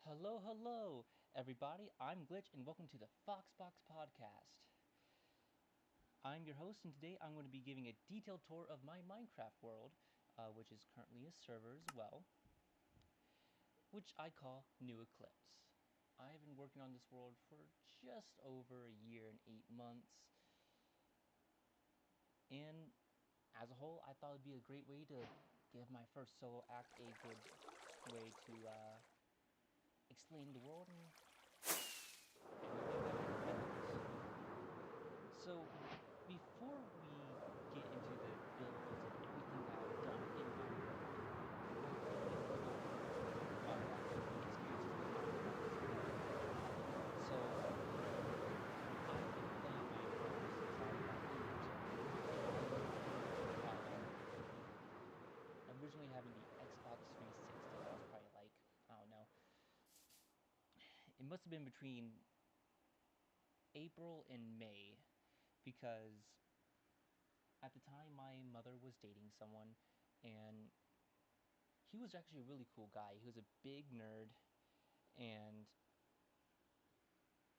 Hello, everybody. I'm Glytch, and welcome to the Foxbox Podcast. I'm your host, and today I'm going to be giving a detailed tour of my Minecraft world, which is currently a server as well, which I call New Eclipse. I've been working on this world for just over a year and 8 months, and as a whole, I thought it'd be a great way to give my first solo act a good way to explain the world and everything that it entails. So, before we get into the builds and everything that I've done in my world, so I've been playing Minecraft since I was about 8 years old. Originally having the Xbox 360, I was probably like, I don't know, it must have been between April and May, because at the time my mother was dating someone, and he was actually a really cool guy. He was a big nerd, and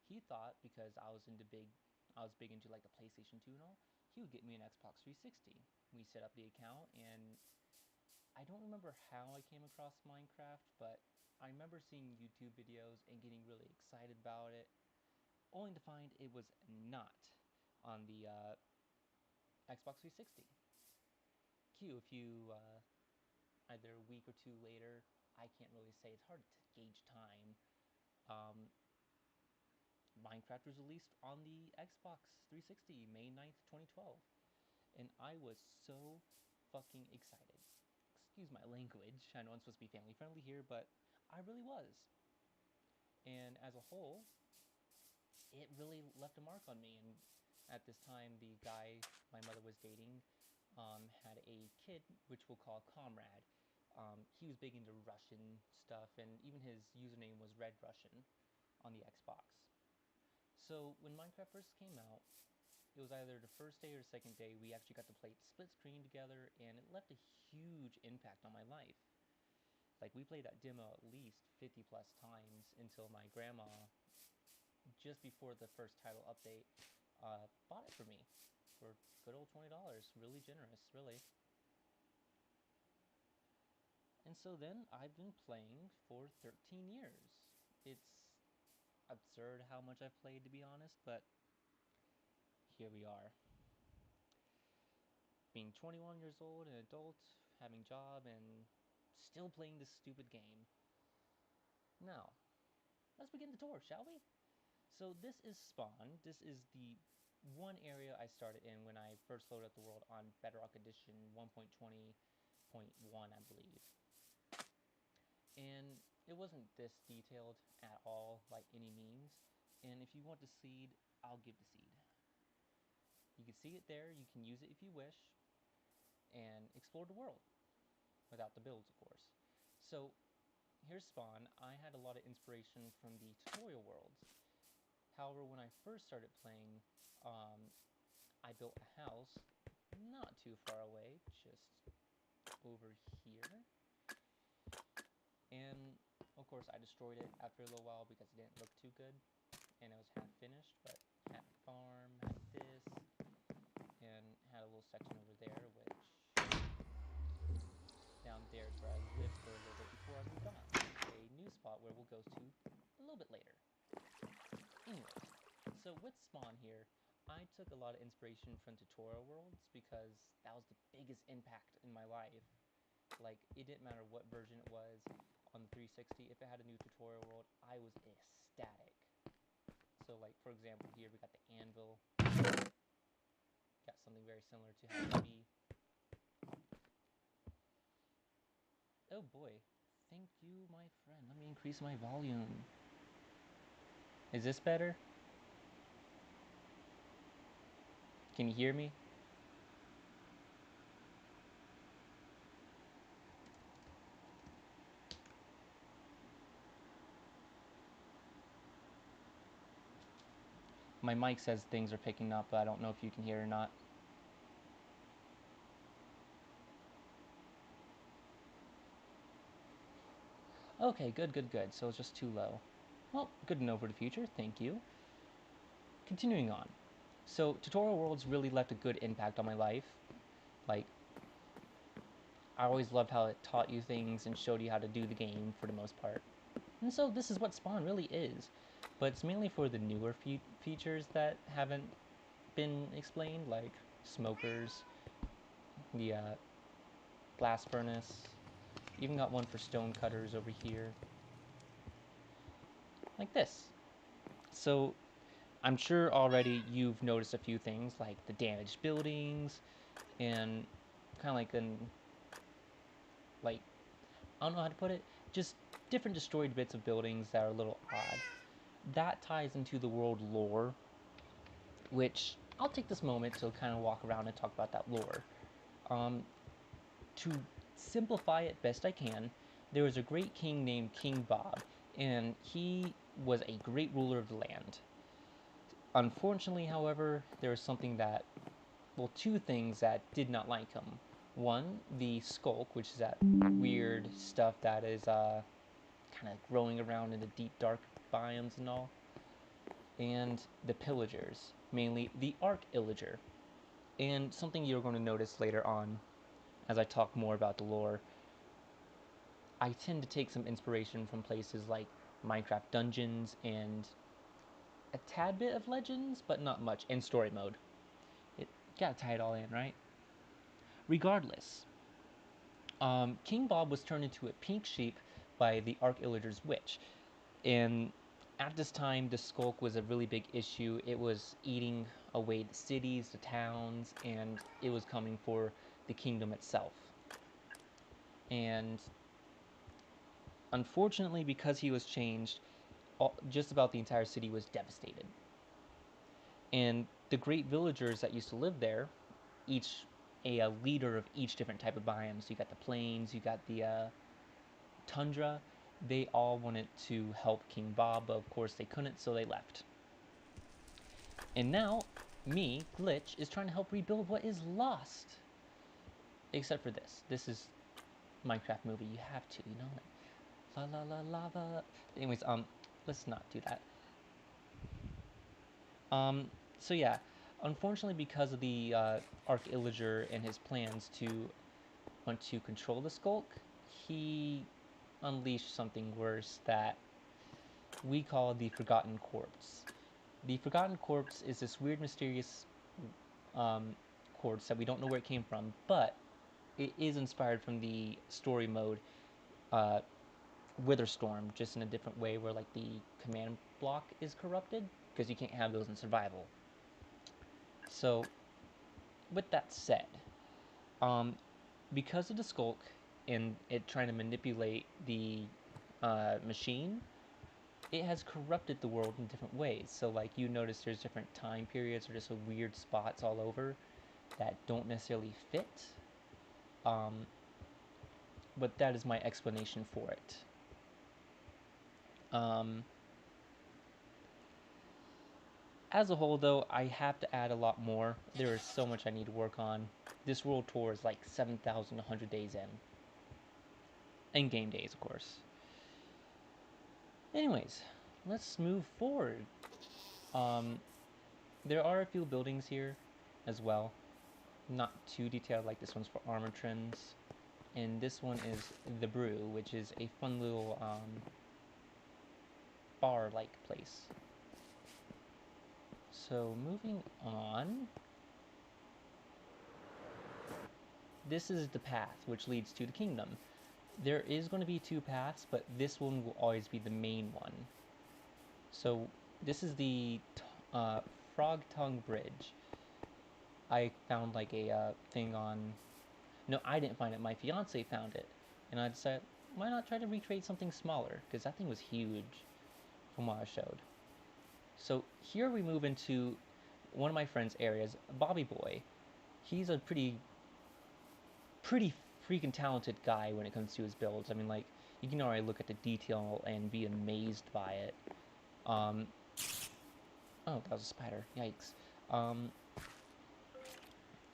he thought because I was big into like the PlayStation 2 and all, he would get me an Xbox 360. We set up the account, and I don't remember how I came across Minecraft, but I remember seeing YouTube videos and getting really excited about it, only to find it was not on the Xbox 360. Q, if you either a week or two later, I can't really say. It's hard to gauge time. Um, Minecraft was released on the Xbox 360 May 9th, 2012, and I was so fucking excited. Excuse my language. I know I'm supposed to be family friendly here, but I really was. And as a whole, it really left a mark on me. And at this time, the guy my mother was dating had a kid, which we'll call Comrade. He was big into Russian stuff, and even his username was Red Russian on the Xbox. So when Minecraft first came out, it was either the first day or the second day we actually got to play split screen together, and it left a huge impact on my life. Like, we played that demo at least 50 plus times until my grandma, just before the first title update, bought it for me for good old $20. Really generous, really. And so then I've been playing for 13 years. It's absurd how much I've played, to be honest, but here we are. Being 21 years old, an adult, having a job, and still playing this stupid game. Now, let's begin the tour, shall we? So this is Spawn. This is the one area I started in when I first loaded up the world on Bedrock Edition 1.20.1, I believe. And it wasn't this detailed at all, by any means. And if you want the seed, I'll give the seed. You can see it there, you can use it if you wish, and explore the world. Without the builds, of course. So, here's Spawn. I had a lot of inspiration from the tutorial worlds. However, when I first started playing, I built a house not too far away, just over here. And, of course, I destroyed it after a little while because it didn't look too good. And it was half finished, but had a farm, had this, and had a little section over there, which down there is where I lived for a little bit before I moved on. A new spot where we'll go to a little bit later. Anyways, so with Spawn here, I took a lot of inspiration from tutorial worlds because that was the biggest impact in my life. Like, it didn't matter what version it was on the 360, if it had a new tutorial world, I was ecstatic. So, like, for example, here we got the anvil. Got something very similar to how it would be. Oh boy. Thank you, my friend. Let me increase my volume. Is this better? Can you hear me? My mic says things are picking up, but I don't know if you can hear or not. Okay, good, good, good. So it's just too low. Well, good to know for the future. Thank you. Continuing on. So tutorial worlds really left a good impact on my life. Like, I always loved how it taught you things and showed you how to do the game for the most part. And so this is what Spawn really is. But it's mainly for the newer features that haven't been explained, like smokers, the blast furnace. Even got one for stone cutters over here. Like this. So I'm sure already you've noticed a few things like the damaged buildings and kind of like I don't know how to put it, just different destroyed bits of buildings that are a little odd. That ties into the world lore, which I'll take this moment to kind of walk around and talk about that lore. Um, to simplify it best I can, there was a great king named King Bob, and he was a great ruler of the land. Unfortunately, however, there was two things that did not like him. One, the skulk, which is that weird stuff that is kind of growing around in the deep dark biomes and all, and the pillagers, mainly the Arc Illager. And something you're going to notice later on as I talk more about the lore, I tend to take some inspiration from places like Minecraft Dungeons and a tad bit of Legends, but not much, and story mode. It gotta tie it all in, right? Regardless, King Bob was turned into a pink sheep by the Arc Illager's witch, and at this time, the skulk was a really big issue. It was eating away the cities, the towns, and it was coming for the kingdom itself. And unfortunately, because he was changed, just about the entire city was devastated. And the great villagers that used to live there, each a leader of each different type of biomes. So you got the plains, you got the tundra. They all wanted to help King Bob, but of course they couldn't, so they left. And now, me, Glytch, is trying to help rebuild what is lost. Except for this. This is Minecraft movie. You have to, you know, like la la la lava. Anyways, let's not do that. So yeah, unfortunately, because of the Arc Illager and his plans to want to control the Skulk, he unleashed something worse that we call the Forgotten Corpse. The Forgotten Corpse is this weird, mysterious corpse that we don't know where it came from, but it is inspired from the story mode uh, Witherstorm, just in a different way where like the command block is corrupted, because you can't have those in survival. So, with that said, um, because of the skulk and it trying to manipulate the machine, it has corrupted the world in different ways. So, like you notice, there's different time periods or just weird spots all over that don't necessarily fit. Um, but that is my explanation for it. Um, as a whole, though, I have to add a lot more. There is so much I need to work on. This world tour is like 7,100 days in. And game days, of course. Anyways, let's move forward. Um, there are a few buildings here as well. Not too detailed, like this one's for armor trims. And this one is the Brew, which is a fun little bar-like place. So moving on, this is the path which leads to the kingdom. There is going to be two paths, but this one will always be the main one. So this is the Frog Tongue Bridge. I found like a thing on. No, I didn't find it. My fiance found it, and I decided why not try to recreate something smaller, because that thing was huge from what I showed. So here we move into one of my friend's areas, Bobby Boy. He's a pretty freaking talented guy when it comes to his builds. I mean, like, you can already look at the detail and be amazed by it. Oh, that was a spider. Yikes.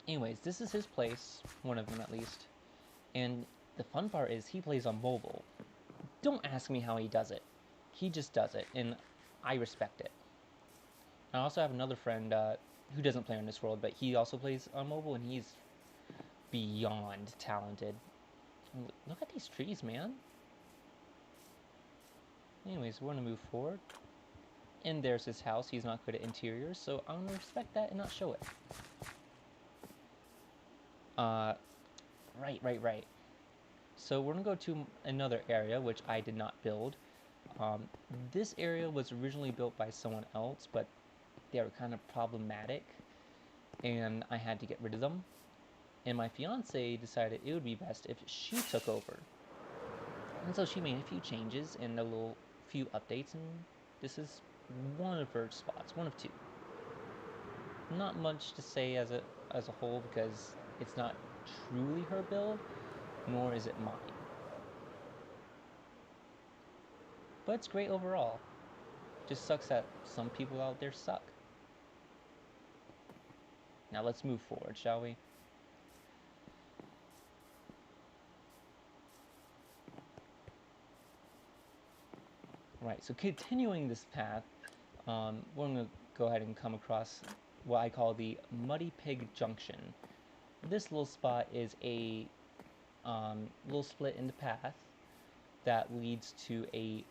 Anyways, this is his place, one of them at least. And the fun part is he plays on mobile. Don't ask me how he does it. He just does it, and I respect it. I also have another friend who doesn't play on this world, but he also plays on mobile, and he's beyond talented. Look at these trees, man. Anyways, we're gonna move forward. And there's his house. He's not good at interiors, so I'm gonna respect that and not show it. Right. So we're gonna go to another area, which I did not build. This area was originally built by someone else, but they were kind of problematic, and I had to get rid of them. And my fiance decided it would be best if she took over. And so she made a few changes and a little few updates, and this is one of her spots, one of two. Not much to say as a whole because it's not truly her build, nor is it mine. But it's great overall. Just sucks that some people out there suck. Now let's move forward, shall we? Right, so continuing this path, we're going to go ahead and come across what I call the Muddy Pig Junction. This little spot is a little split in the path that leads to a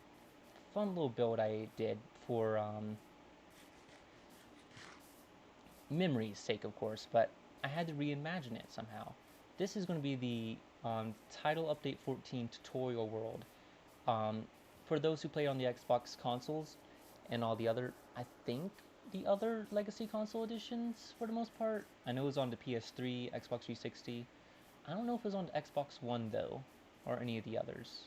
fun little build I did for memory's sake, of course, but I had to reimagine it somehow. This is going to be the Title Update 14 tutorial world. For those who play on the Xbox consoles and all the other, I think the other Legacy console editions for the most part. I know it was on the PS3, Xbox 360. I don't know if it was on the Xbox One though, or any of the others.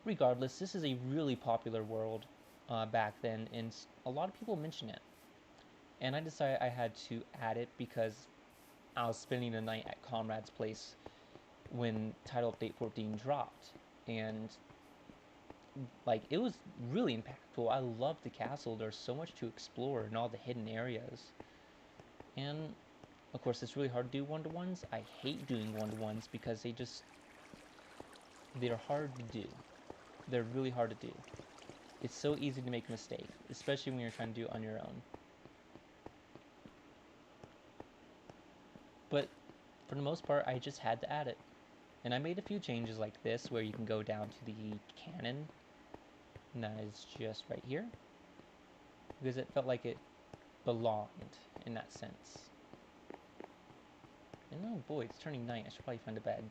Regardless, this is a really popular world back then, and a lot of people mention it. And I decided I had to add it because I was spending the night at Comrade's place when Title Update 14 dropped, and like it was really impactful. I loved the castle. There's so much to explore in all the hidden areas, and of course it's really hard to do one-to-ones. I hate doing one-to-ones because they're hard to do. They're really hard to do. It's so easy to make a mistake, especially when you're trying to do it on your own. But for the most part, I just had to add it. And I made a few changes like this, where you can go down to the cannon, and that is just right here, because it felt like it belonged in that sense. And oh boy, it's turning night. I should probably find a bed.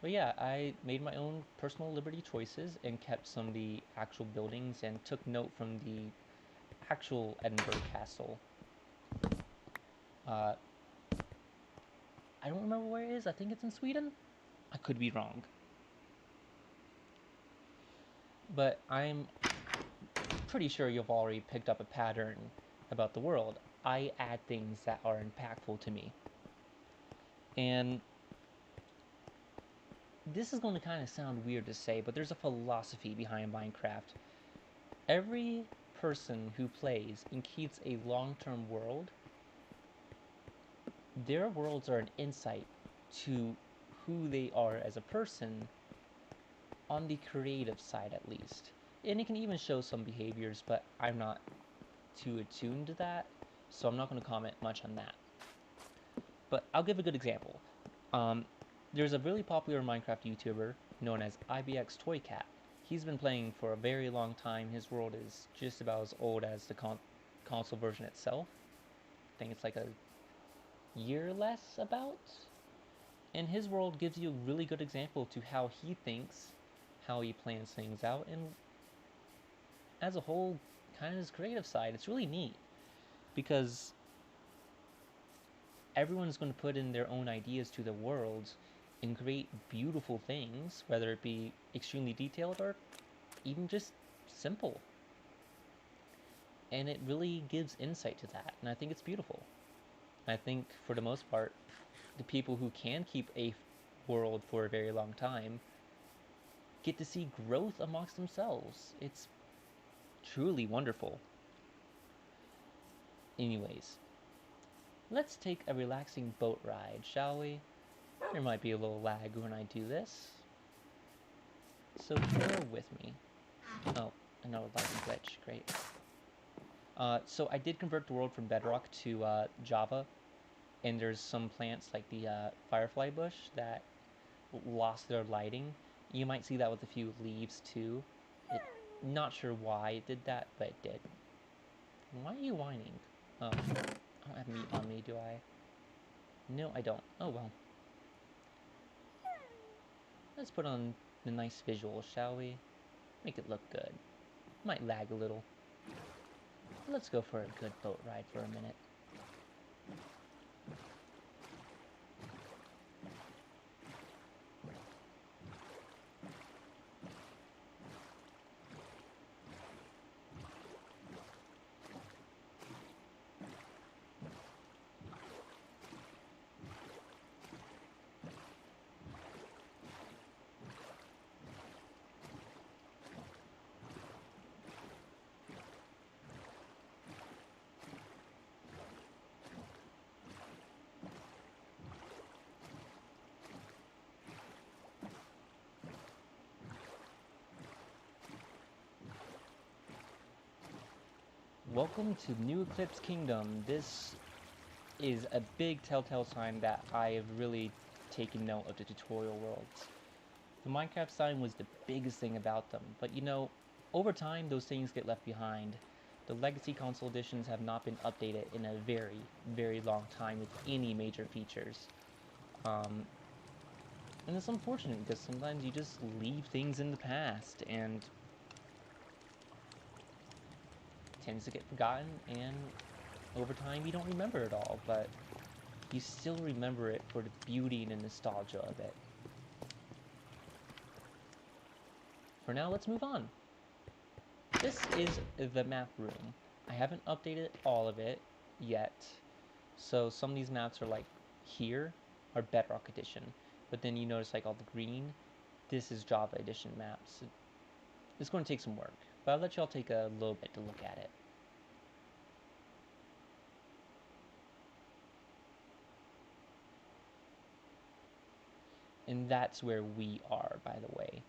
But yeah, I made my own personal liberty choices and kept some of the actual buildings and took note from the actual Edinburgh Castle. I don't remember where it is. I think it's in Sweden. I could be wrong. But I'm pretty sure you've already picked up a pattern about the world. I add things that are impactful to me. And this is going to kind of sound weird to say, but there's a philosophy behind Minecraft. Every person who plays and keeps a long-term world, their worlds are an insight to who they are as a person, on the creative side at least. And it can even show some behaviors, but I'm not too attuned to that, so I'm not going to comment much on that. But I'll give a good example. There's a really popular Minecraft YouTuber known as IBX Toycat. He's been playing for a very long time. His world is just about as old as the console version itself. I think it's like a year less about. And his world gives you a really good example to how he thinks, how he plans things out, and as a whole, kind of his creative side. It's really neat because everyone's going to put in their own ideas to the world and create beautiful things, whether it be extremely detailed or even just simple. And it really gives insight to that, and I think it's beautiful. I think for the most part, the people who can keep a world for a very long time get to see growth amongst themselves. It's truly wonderful. Anyways, let's take a relaxing boat ride, shall we? There might be a little lag when I do this. So bear with me. Oh, another lighting glitch. Great. So I did convert the world from Bedrock to Java, and there's some plants like the firefly bush that lost their lighting. You might see that with a few leaves too. Not sure why it did that, but it did. Why are you whining? Oh, I don't have meat on me, do I? No, I don't. Oh well. Let's put on the nice visual, shall we? Make it look good. Might lag a little. Let's go for a good boat ride for a minute. Welcome to New Eclipse Kingdom. This is a big telltale sign that I have really taken note of the tutorial worlds. The Minecraft sign was the biggest thing about them, but you know, over time those things get left behind. The Legacy console editions have not been updated in a very, very long time with any major features. And it's unfortunate because sometimes you just leave things in the past and it tends to get forgotten, and over time you don't remember it all, but you still remember it for the beauty and the nostalgia of it. For now, let's move on. This is the map room. I haven't updated all of it yet, so some of these maps are like here are Bedrock Edition, but then you notice like all the green, this is Java Edition maps. It's going to take some work, but I'll let y'all take a little bit to look at it. And that's where we are, by the way.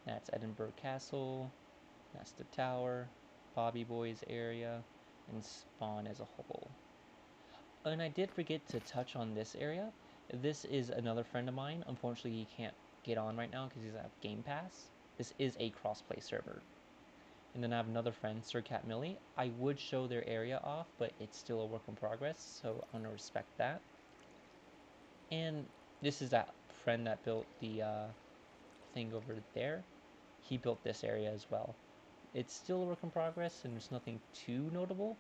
That's Edinburgh Castle, that's the tower, Bobby Boy's area, and spawn as a whole. And I did forget to touch on this area. This is another friend of mine. Unfortunately, he can't get on right now because he's at Game Pass. This is a crossplay server. And then I have another friend, Sir Cat Millie. I would show their area off, but it's still a work in progress, so I'm going to respect that. And this is that friend that built the thing over there. He built this area as well. It's still a work in progress, and there's nothing too notable,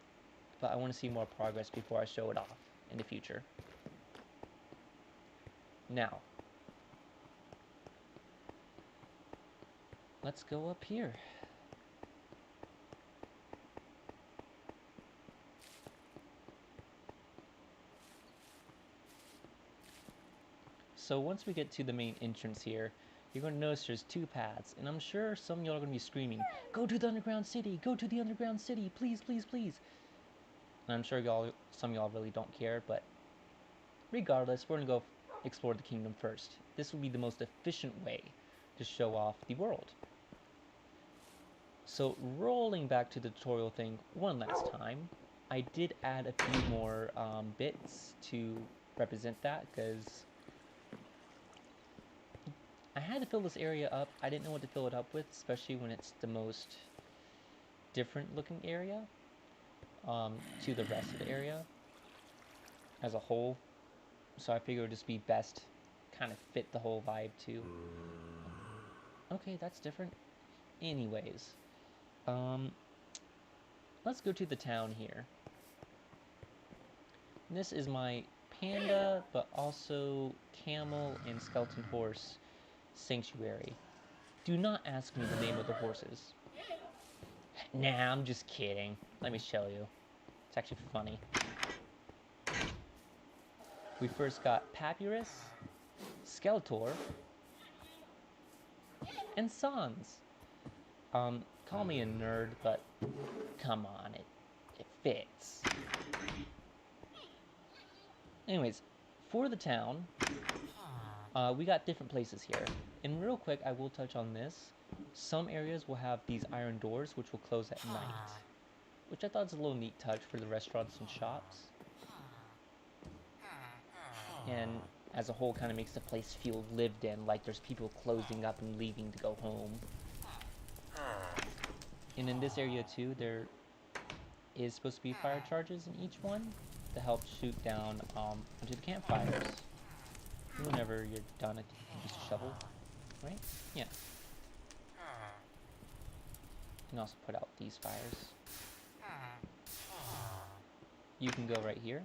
but I want to see more progress before I show it off in the future. Now, let's go up here. So once we get to the main entrance here, you're going to notice there's two paths, and I'm sure some of y'all are going to be screaming, "Go to the underground city! Go to the underground city! Please, please, please!" And I'm sure some of y'all really don't care, but regardless, we're going to go explore the kingdom first. This will be the most efficient way to show off the world. So rolling back to the tutorial thing one last time, I did add a few more bits to represent that, because I had to fill this area up. I didn't know what to fill it up with, especially when it's the most different looking area to the rest of the area as a whole. So I figured it would just be best kind of fit the whole vibe too. Okay, that's different. Anyways, let's go to the town here. And this is my panda, but also camel and skeleton horse sanctuary. Do not ask me the name of the horses. Nah, I'm just kidding. Let me show you. It's actually funny. We first got Papyrus, Skeletor, and Sans. Call me a nerd, but come on, it fits. Anyways, for the town, we got different places here. And real quick, I will touch on this. Some areas will have these iron doors, which will close at night, which I thought was a little neat touch for the restaurants and shops. And as a whole, kind of makes the place feel lived in, like there's people closing up and leaving to go home. And in this area too, there is supposed to be fire charges in each one to help shoot down onto the campfires. Whenever you're done, I think you can use a shovel, right? Yeah. You can also put out these fires. You can go right here.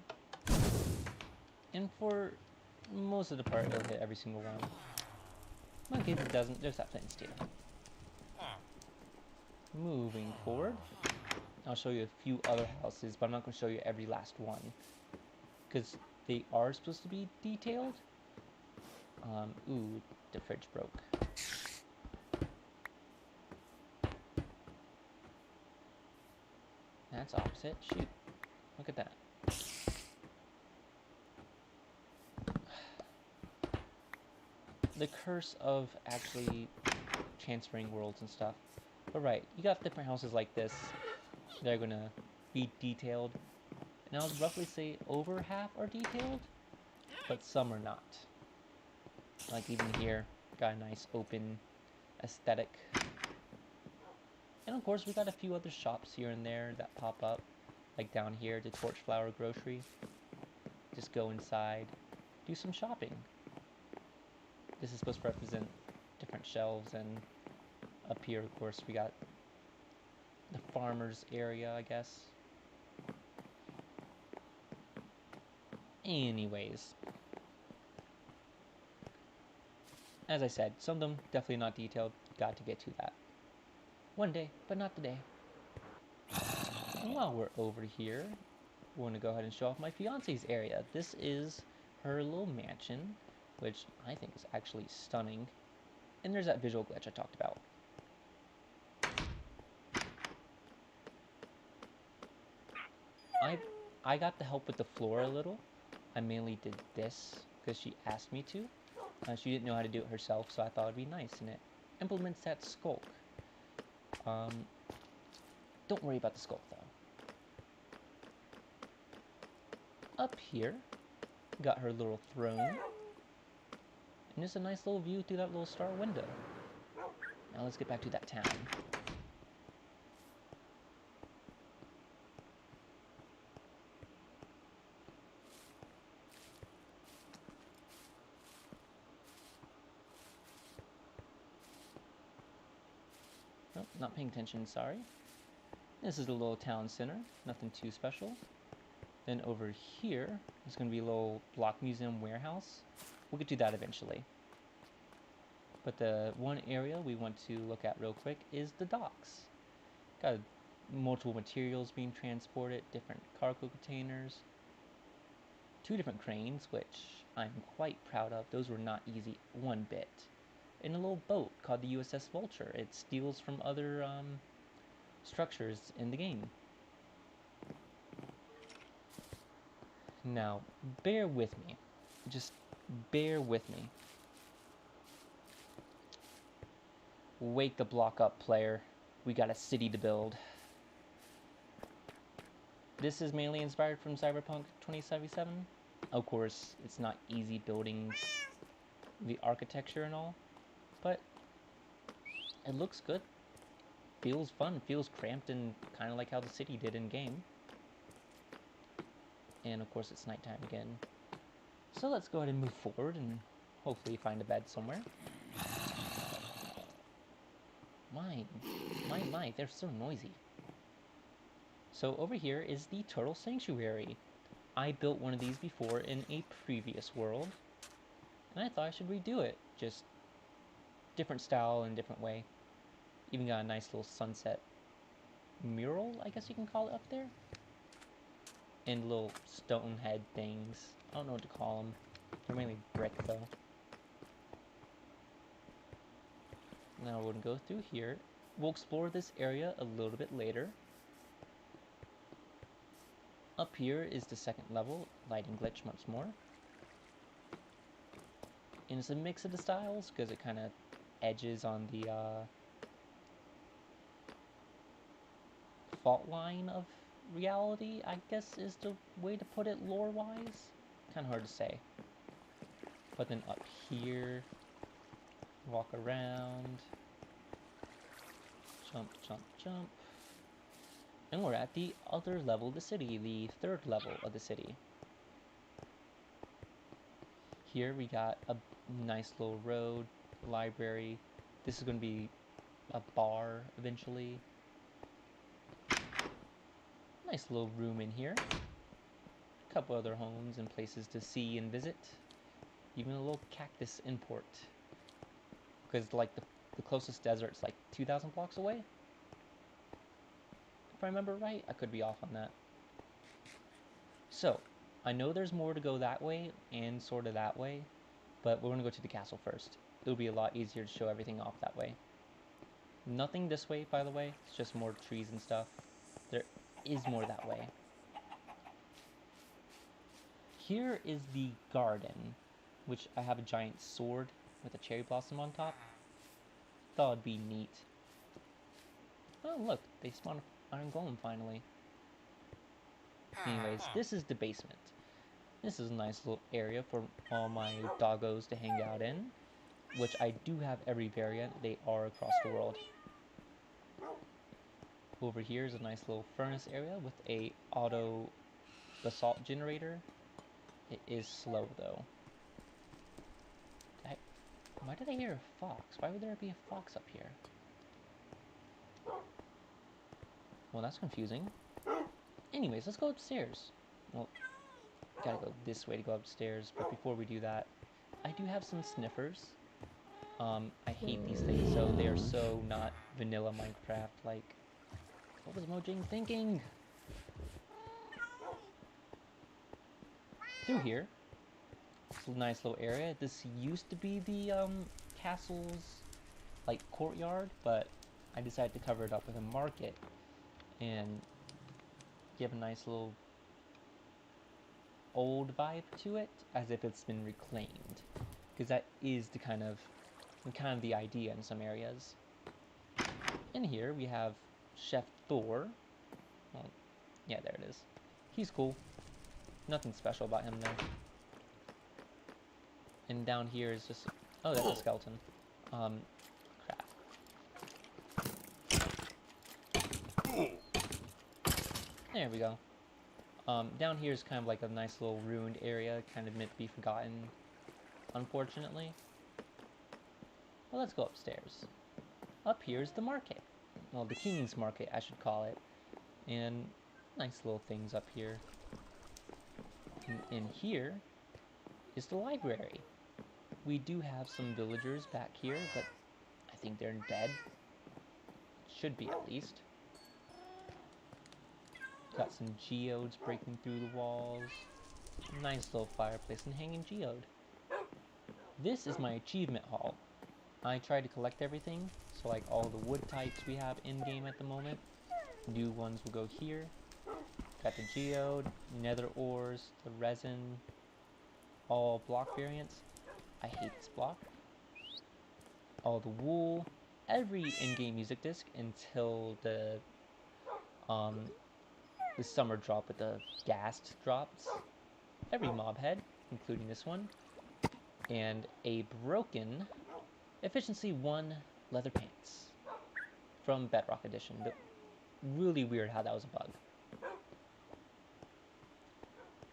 And for most of the part, it'll hit every single one. In case it doesn't, there's that flint steel. Moving forward, I'll show you a few other houses, but I'm not going to show you every last one, because they are supposed to be detailed. Ooh, the fridge broke. That's opposite. Shoot. Look at that. The curse of actually transferring worlds and stuff. But right, you got different houses like this. They're gonna be detailed. And I'll roughly say over half are detailed, but some are not. Like even here, got a nice open aesthetic. And of course, we got a few other shops here and there that pop up. Like down here, the Torchflower Grocery. Just go inside, do some shopping. This is supposed to represent different shelves, and up here, of course, we got the farmer's area, I guess. Anyways, as I said, some of them definitely not detailed. Got to get to that one day, but not today. And while we're over here, we're going to go ahead and show off my fiance's area. This is her little mansion, which I think is actually stunning. And there's that visual glitch I talked about. I got the help with the floor a little. I mainly did this because she asked me to. She didn't know how to do it herself, so I thought it'd be nice, and it implements that skulk. Don't worry about the skulk though. Up here, got her little throne, and there's a nice little view through that little star window. Now let's get back to that town. Oh, not paying attention, sorry. This is the little town center, nothing too special. Then over here is going to be a little block museum warehouse. We'll get to that eventually. But the one area we want to look at real quick is the docks. Got multiple materials being transported, different cargo containers, 2 different cranes, which I'm quite proud of. Those were not easy one bit. And a little boat called the USS Vulture. It steals from other structures in the game. Now, bear with me. Just bear with me. Wake the block up, player. We got a city to build. This is mainly inspired from Cyberpunk 2077. Of course, it's not easy building the architecture and all, but it looks good. Feels fun, feels cramped, and kind of like how the city did in game. And of course, it's nighttime again. So let's go ahead and move forward and hopefully find a bed somewhere. My, they're so noisy. So over here is the Turtle Sanctuary. I built one of these before in a previous world, and I thought I should redo it. Just different style and different way. Even got a nice little sunset mural, I guess you can call it, up there. And little stone head things. I don't know what to call them. They're mainly brick though. Now we're going to go through here. We'll explore this area a little bit later. Up here is the second level, lighting glitch once more. And it's a mix of the styles because it kind of edges on the fault line of reality, I guess is the way to put it lore-wise. Kind of hard to say. But then up here, walk around, jump, jump, jump. And we're at the other level of the city, the third level of the city. Here we got a nice little road, library. This is going to be a bar eventually. Nice little room in here. A couple other homes and places to see and visit. Even a little cactus import. Because like the closest desert's like 2,000 blocks away. If I remember right, I could be off on that. So, I know there's more to go that way and sort of that way, but we're going to go to the castle first. It'll be a lot easier to show everything off that way. Nothing this way, by the way. It's just more trees and stuff. There is more that way. Here is the garden, which I have a giant sword with a cherry blossom on top. Thought it'd be neat. Oh, look, they spawned an iron golem finally. Anyways, this is the basement. This is a nice little area for all my doggos to hang out in, which I do have every variant. They are across the world. Over here is a nice little furnace area with a auto basalt generator. It is slow though. Why did I hear a fox? Why would there be a fox up here? Well, that's confusing. Anyways, let's go upstairs. Well, gotta go this way to go upstairs, but before we do that, I do have some sniffers. I hate these things, so they are so not vanilla Minecraft. Like, what was Mojang thinking? Through here, it's a nice little area. This used to be the castle's like courtyard, but I decided to cover it up with a market and give a nice little old vibe to it, as if it's been reclaimed, because that is the kind of the idea in some areas. In here we have Chef Thor. Well, yeah, there it is. He's cool. Nothing special about him though. And down here is just, oh, that's a skeleton. Crap. There we go. Down here is kind of like a nice little ruined area, kind of meant to be forgotten, unfortunately. Well, let's go upstairs. Up here is the market. Well, the King's Market, I should call it. And nice little things up here. And in here is the library. We do have some villagers back here, but I think they're in bed. Should be, at least. Got some geodes breaking through the walls. Nice little fireplace and hanging geode. This is my achievement hall. I tried to collect everything, so like all the wood types we have in-game at the moment. New ones will go here. Got the geode, nether ores, the resin, all block variants. I hate this block. All the wool, every in-game music disc until the summer drop with the ghast drops. Every mob head, including this one. And a broken Efficiency 1 leather pants from Bedrock Edition. Really weird how that was a bug.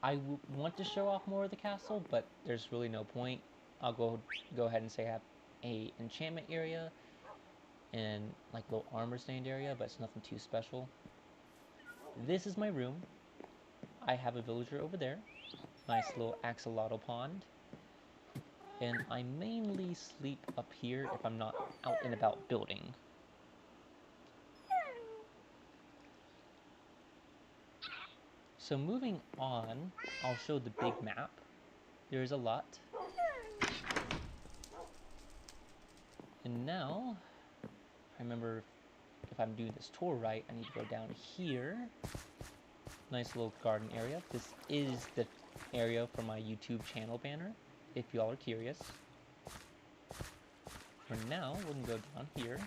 I want to show off more of the castle, but there's really no point. I'll go ahead and say I have a enchantment area and like little armor stained area, but it's nothing too special. This is my room. I have a villager over there. Nice little axolotl pond. And I mainly sleep up here if I'm not out and about building. So moving on, I'll show the big map. There's a lot. And now, I remember if I'm doing this tour right, I need to go down here. Nice little garden area. This is the area for my YouTube channel banner, if y'all are curious. For now, we're gonna go down here.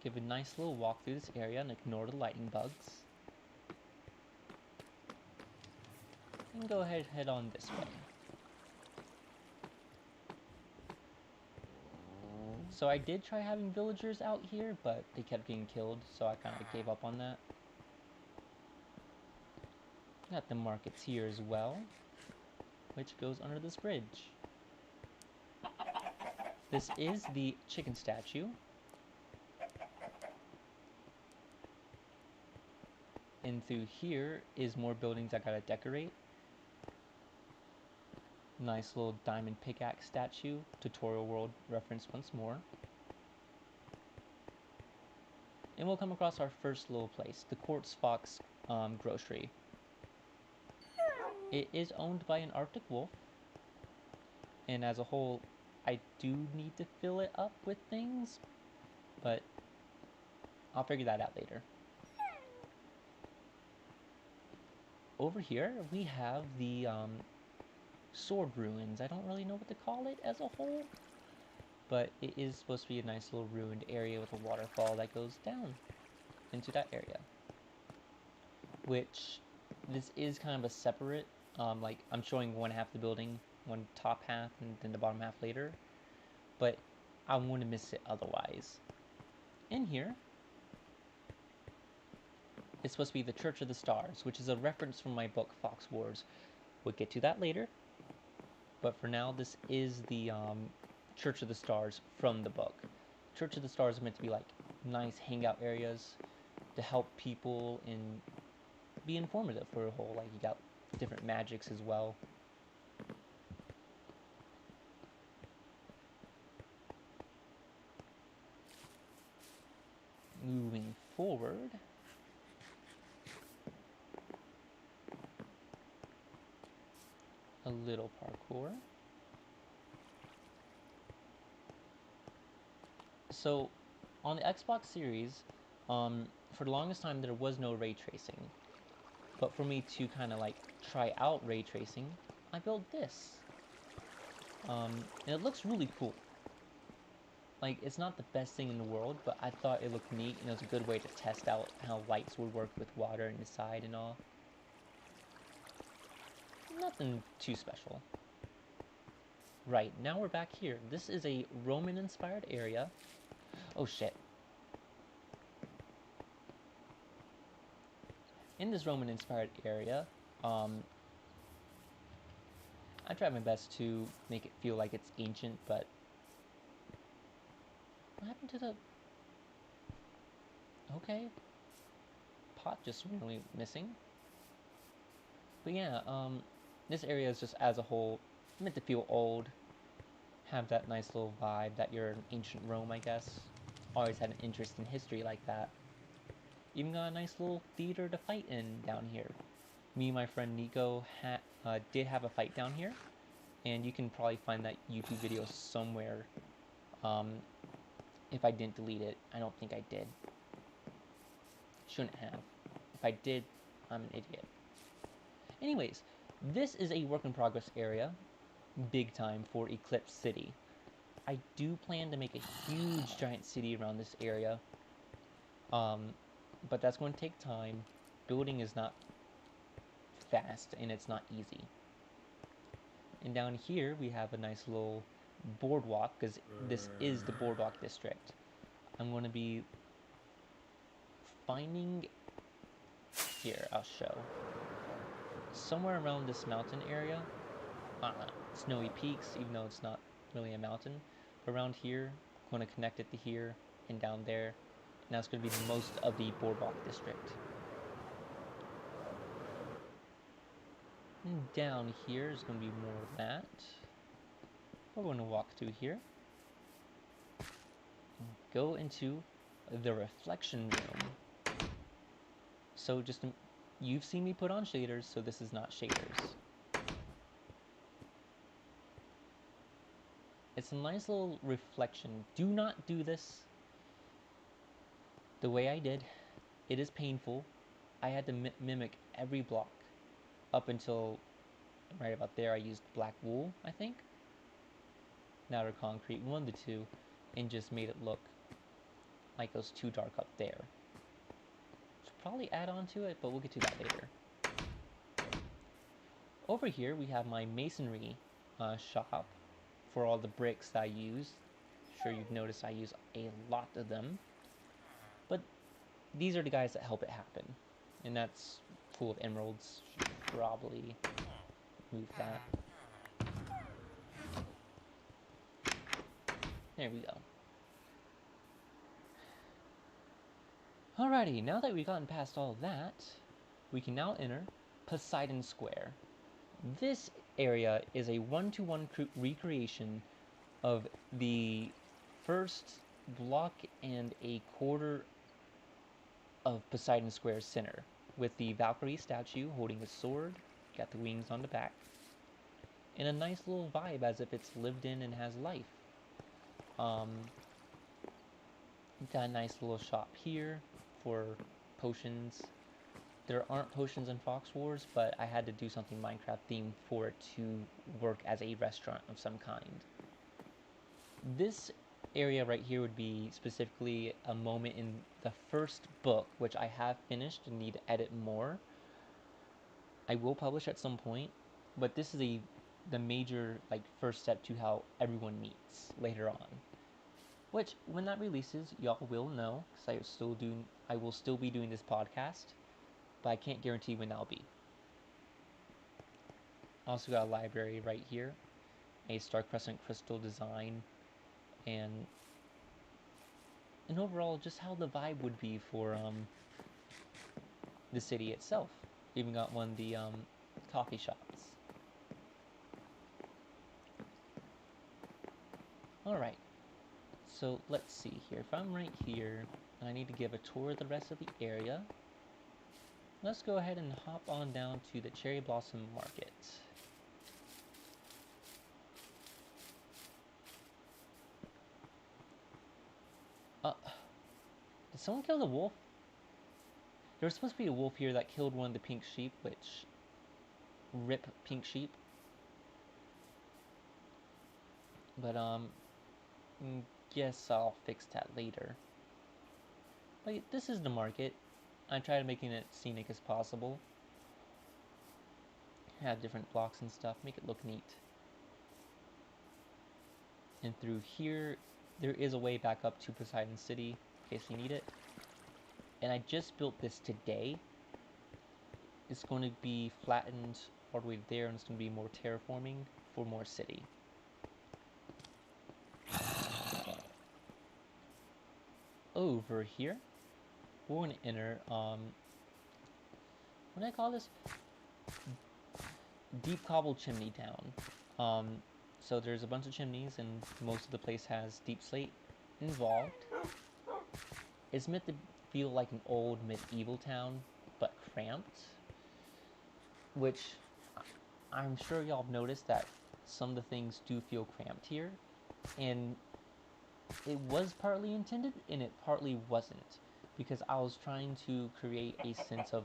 Give a nice little walk through this area and ignore the lightning bugs. And go ahead and head on this way. So I did try having villagers out here, but they kept getting killed, so I kind of gave up on that. Got the markets here as well, which goes under this bridge. This is the chicken statue. And through here is more buildings I gotta decorate. Nice little diamond pickaxe statue. Tutorial world reference once more. And we'll come across our first little place, the Quartz Fox grocery. It is owned by an Arctic wolf. And as a whole, I do need to fill it up with things, but I'll figure that out later. Over here, we have the sword ruins. I don't really know what to call it as a whole, but it is supposed to be a nice little ruined area with a waterfall that goes down into that area. Which, this is kind of a separate, like I'm showing one half of the building, one top half, and then the bottom half later, but I wouldn't miss it otherwise. In here, it's supposed to be the Church of the Stars, which is a reference from my book, Fox Wars. We'll get to that later. But for now, this is the Church of the Stars from the book. Church of the Stars is meant to be like nice hangout areas to help people and be informative for a whole. Like you got different magics as well. Moving forward, a little parkour. So, on the Xbox Series, for the longest time there was no ray tracing. But for me to kind of like try out ray tracing, I built this. And it looks really cool. Like, it's not the best thing in the world, but I thought it looked neat, and it was a good way to test out how lights would work with water inside and all. Nothing too special. Right, now we're back here. This is a Roman-inspired area. Oh shit. In this Roman-inspired area, I tried my best to make it feel like it's ancient, but what happened to the... Okay. Pot just really missing. But yeah, this area is just as a whole meant to feel old. Have that nice little vibe that you're in ancient Rome, I guess. Always had an interest in history like that. Even got a nice little theater to fight in down here. Me and my friend Nico did have a fight down here. And you can probably find that YouTube video somewhere. If I didn't delete it. I don't think I did. Shouldn't have. If I did, I'm an idiot. Anyways, this is a work in progress area. Big time for Eclipse City. I do plan to make a huge giant city around this area. But that's going to take time. Building is not fast and it's not easy. And down here we have a nice little boardwalk, because this is the boardwalk district. I'm going to be finding... Here, I'll show. Somewhere around this mountain area, Snowy Peaks, even though it's not really a mountain. Around here, I'm going to connect it to here and down there. And that's going to be most of the boardwalk district. And down here is going to be more of that. We're going to walk through here. Go into the reflection room. So just, you've seen me put on shaders, so this is not shaders. It's a nice little reflection. Do not do this the way I did. It is painful. I had to mimic every block up until right about there. I used black wool, I think. now they're concrete, one of the two, and just made it look like it was too dark up there. Should probably add on to it, but we'll get to that later. Over here we have my masonry shop for all the bricks that I use. Sure, you've noticed I use a lot of them, but these are the guys that help it happen, and that's full of emeralds. Should probably move that. There we go. Alrighty, now that we've gotten past all of that, we can now enter Poseidon Square. This area is a one-to-one recreation of the first block and a quarter of Poseidon Square center, with the Valkyrie statue holding a sword, got the wings on the back, and a nice little vibe as if it's lived in and has life. Got a nice little shop here for potions. There aren't potions in Fox Wars, but I had to do something Minecraft themed for it to work as a restaurant of some kind. This area right here would be specifically a moment in the first book, which I have finished and need to edit more. I will publish at some point, but this is the major first step to how everyone meets later on. Which, when that releases, y'all will know, because I will still be doing this podcast, but I can't guarantee when that'll be. Also got a library right here, a Star Crescent crystal design, and overall just how the vibe would be for the city itself. Even got one of the coffee shops. Alright, so let's see here. If I'm right here, and I need to give a tour of the rest of the area, let's go ahead and hop on down to the Cherry Blossom Market. Did someone kill the wolf? There was supposed to be a wolf here that killed one of the pink sheep, which... RIP pink sheep. But, guess I'll fix that later. But this is the market. I tried making it scenic as possible. Have different blocks and stuff, make it look neat. And through here, there is a way back up to Poseidon City, in case you need it. And I just built this today. It's going to be flattened all the way there, and it's going to be more terraforming for more city. Over here, we're going to enter, what do I call this? Deep Cobble Chimney Town. So there's a bunch of chimneys, and most of the place has deep slate involved. It's meant to feel like an old medieval town, but cramped. Which, I'm sure y'all have noticed that some of the things do feel cramped here. And it was partly intended, and it partly wasn't. Because I was trying to create a sense of,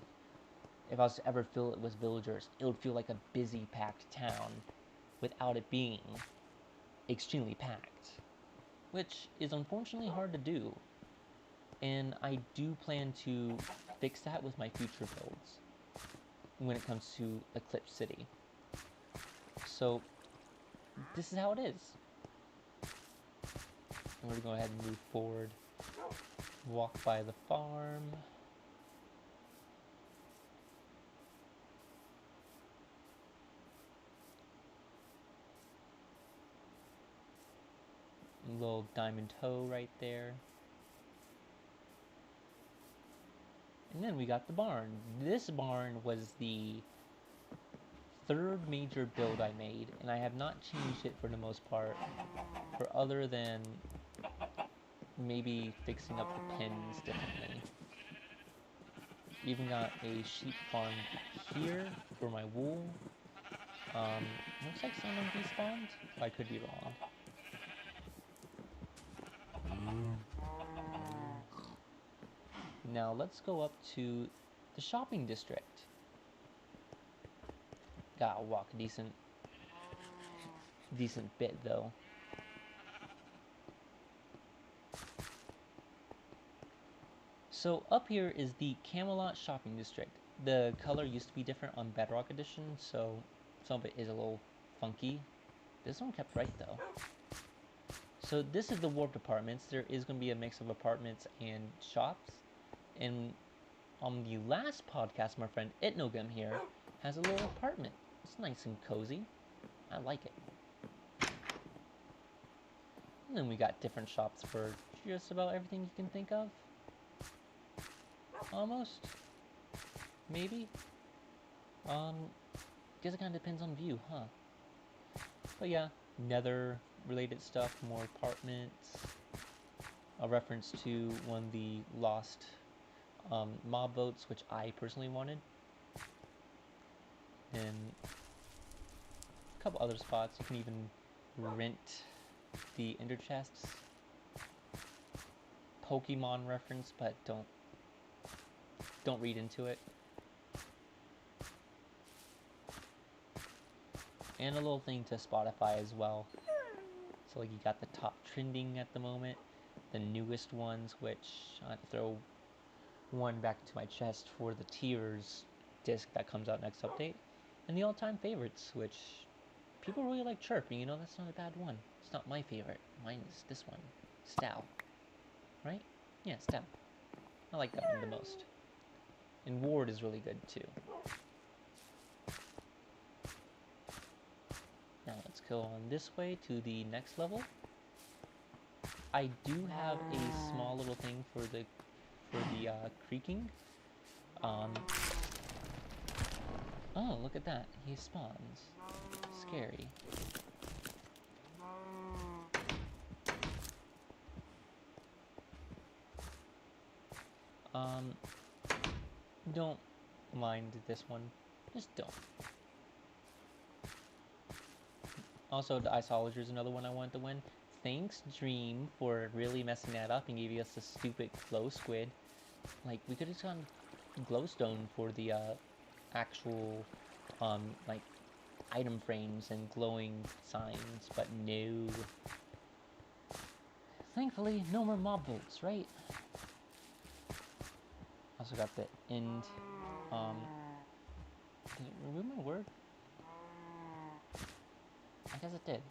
if I was to ever fill it with villagers, it would feel like a busy, packed town without it being extremely packed. Which is unfortunately hard to do. And I do plan to fix that with my future builds when it comes to Eclipse City. So, this is how it is. We're going to go ahead and move forward. Walk by the farm. Little diamond toe right there. And then we got the barn. This barn was the third major build I made, and I have not changed it for the most part, for other than maybe fixing up the pens differently. Even got a sheep farm here for my wool. Looks like some of them despawned. I could be wrong. Now let's go up to the shopping district. Gotta walk a decent bit though. So up here is the Camelot Shopping District. The color used to be different on Bedrock Edition, so some of it is a little funky. This one kept right though. So this is the Warped Apartments. There is going to be a mix of apartments and shops. And on the last podcast, my friend Itnogum here has a little apartment. It's nice and cozy. I like it. And then we got different shops for just about everything you can think of. Almost. Maybe. Guess it kind of depends on view, huh? But yeah, Nether related stuff, more apartments. A reference to one of the lost mob boats, which I personally wanted. And a couple other spots. You can even rent the ender chests. Pokemon reference, but don't read into it. And a little thing to Spotify as well. So like you got the top trending at the moment, the newest ones, which I have to throw one back into my chest for the Tears disc that comes out next update, and the all-time favorites, which people really like chirping. You know, that's not a bad one. It's not my favorite. Mine is this one, Stow. Right? Yeah, Stow. I like that one the most. And Ward is really good too. Now let's go on this way to the next level. I do have a small little thing for the creaking. Oh, look at that. He spawns. Scary. Don't mind this one. Just don't. Also, the Iceologer is another one I wanted to win. Thanks, Dream, for really messing that up and giving us the stupid glow squid. Like, we could have gone glowstone for the actual, like, item frames and glowing signs, but no. Thankfully, no more mob boats, right? Also got the end, did it remove my word? I guess it did.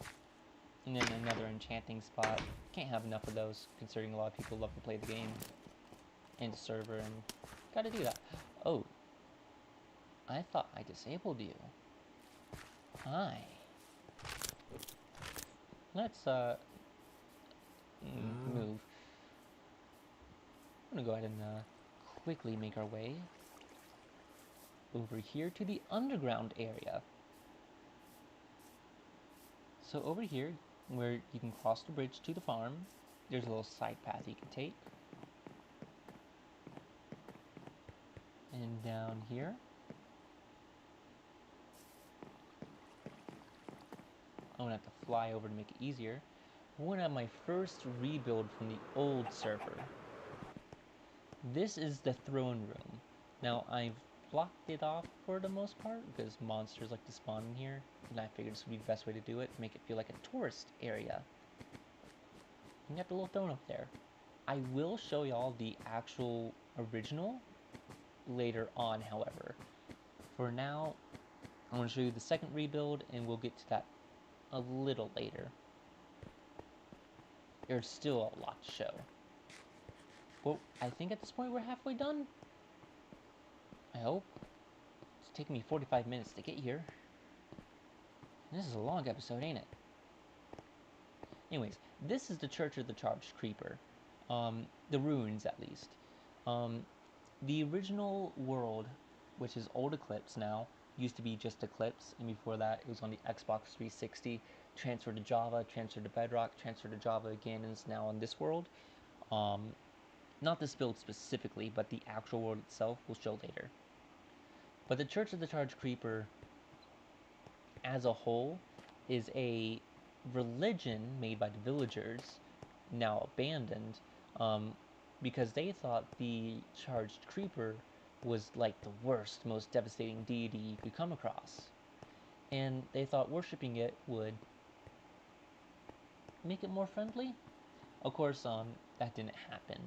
And then another enchanting spot. Can't have enough of those, considering a lot of people love to play the game. And the server, and gotta do that. Oh. I thought I disabled you. Hi. Let's, move. I'm gonna go ahead and, quickly make our way over here to the underground area. So over here, where you can cross the bridge to the farm, there's a little side path you can take. And down here, I'm gonna have to fly over to make it easier. We're gonna have my first rebuild from the old server. This is the throne room. Now, I've blocked it off for the most part because monsters like to spawn in here, and I figured this would be the best way to do it, make it feel like a tourist area. You got the little throne up there. I will show y'all the actual original later on, however. For now, I'm going to show you the second rebuild, and we'll get to that a little later. There's still a lot to show. Well, I think at this point we're halfway done. I hope. It's taking me 45 minutes to get here. This is a long episode, ain't it? Anyways, this is the Church of the Charged Creeper. The ruins, at least. The original world, which is Old Eclipse now, used to be just Eclipse, and before that it was on the Xbox 360, transferred to Java, transferred to Bedrock, transferred to Java again, and is now on this world. Not this build specifically, but the actual world itself we'll show later. But the Church of the Charged Creeper, as a whole, is a religion made by the villagers, now abandoned, because they thought the Charged Creeper was like the worst, most devastating deity you could come across. And they thought worshipping it would make it more friendly. Of course, that didn't happen.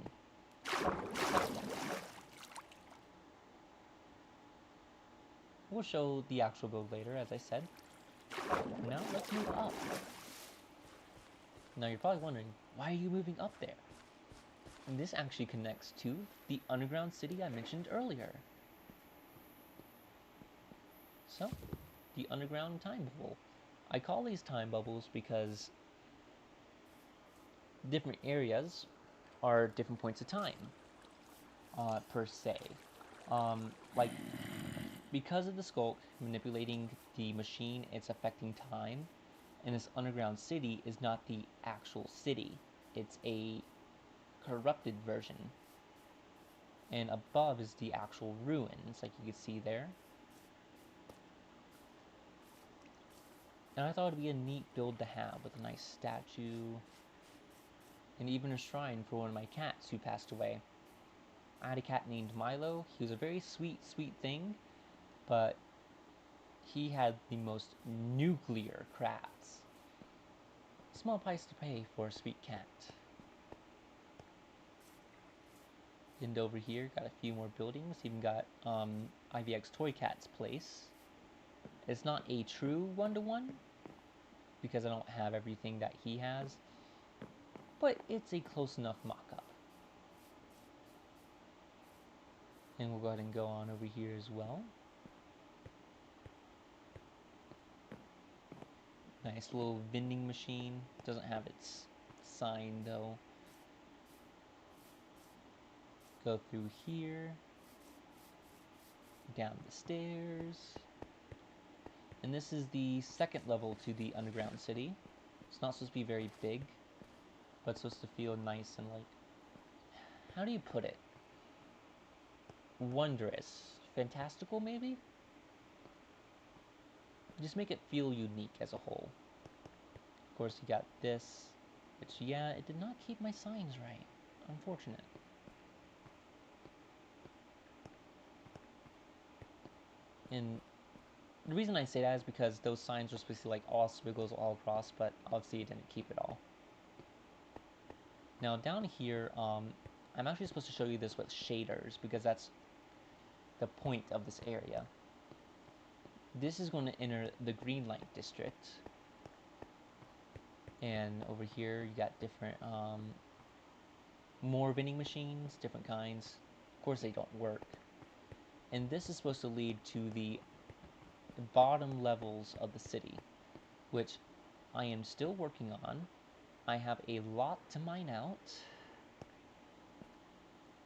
We'll show the actual build later, as I said. Now let's move up. Now you're probably wondering, why are you moving up there? And this actually connects to the underground city I mentioned earlier. So, the underground time bubble. I call these time bubbles because different areas are different points of time, per se. Like, because of the Skulk manipulating the machine, it's affecting time, and this underground city is not the actual city. It's a corrupted version. And above is the actual ruins, like you can see there. And I thought it'd be a neat build to have with a nice statue and even a shrine for one of my cats who passed away. I had a cat named Milo. He was a very sweet, sweet thing, but he had the most nuclear crafts. Small price to pay for a sweet cat. And over here, got a few more buildings. Even got IVX Toy Cat's place. It's not a true one-to-one, because I don't have everything that he has, but it's a close enough mock-up. And we'll go ahead and go on over here as well. Nice little vending machine. Doesn't have its sign though. Go through here. Down the stairs. And this is the second level to the underground city. It's not supposed to be very big, but it's supposed to feel nice and like, how do you put it? Wondrous. Fantastical maybe? Just make it feel unique as a whole. Of course, you got this, which, yeah, it did not keep my signs right. Unfortunate. And the reason I say that is because those signs were supposed to be like all squiggles all across, but obviously it didn't keep it all. Now down here, I'm actually supposed to show you this with shaders because that's the point of this area. This is going to enter the green light district. And over here you got different, more vending machines, different kinds. Of course they don't work. And this is supposed to lead to the bottom levels of the city, which I am still working on. I have a lot to mine out.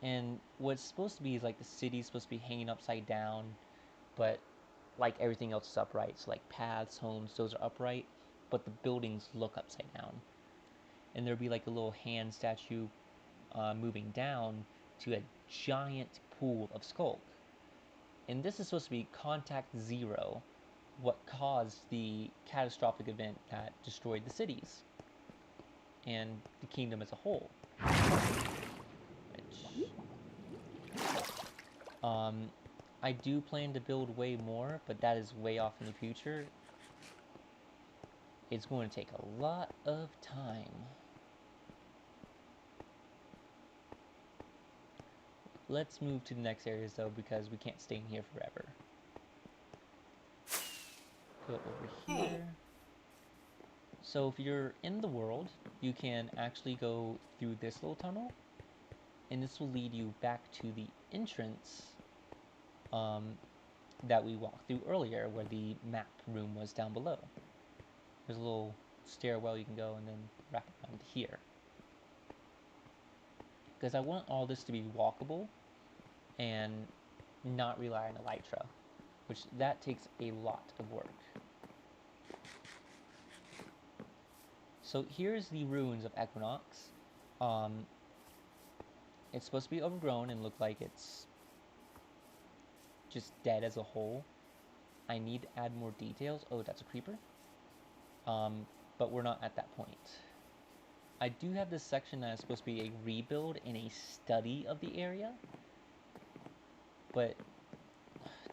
And what's supposed to be is like the city's supposed to be hanging upside down, but like everything else is upright. So like paths, homes, those are upright, but the buildings look upside down. And there'll be like a little hand statue moving down to a giant pool of Skulk. And this is supposed to be Contact Zero, what caused the catastrophic event that destroyed the cities and the kingdom as a whole. Which, I do plan to build way more, but that is way off in the future. It's going to take a lot of time. Let's move to the next areas though, because we can't stay in here forever. Go over here. So if you're in the world, you can actually go through this little tunnel, and this will lead you back to the entrance that we walked through earlier, where the map room was down below. There's a little stairwell you can go and then wrap around here. Because I want all this to be walkable and not rely on elytra, which that takes a lot of work. So here's the ruins of Equinox. It's supposed to be overgrown and look like it's just dead as a whole. I need to add more details. Oh, that's a creeper. But we're not at that point. I do have this section that is supposed to be a rebuild and a study of the area. But,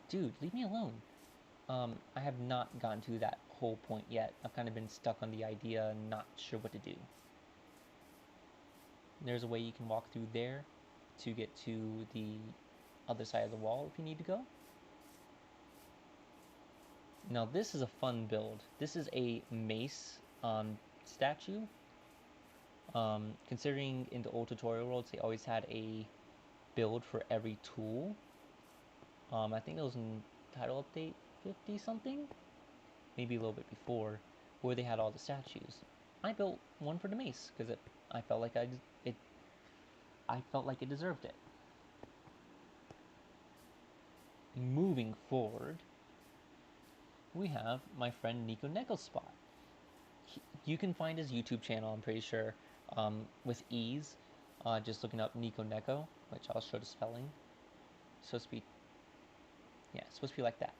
dude, leave me alone. I have not gotten to that whole point yet. I've kind of been stuck on the idea and not sure what to do. There's a way you can walk through there. to get to the other side of the wall if you need to go. Now this is a fun build. This is a mace statue. Considering in the old tutorial worlds they always had a build for every tool. I think it was in title update 50 something, maybe a little bit before, where they had all the statues. I built one for the mace because I felt like I felt like it deserved it. Moving forward, we have my friend Nico Neko's spot. You can find his YouTube channel, I'm pretty sure, with ease. Just looking up Nico Neko, which I'll show the spelling. It's supposed to be like that.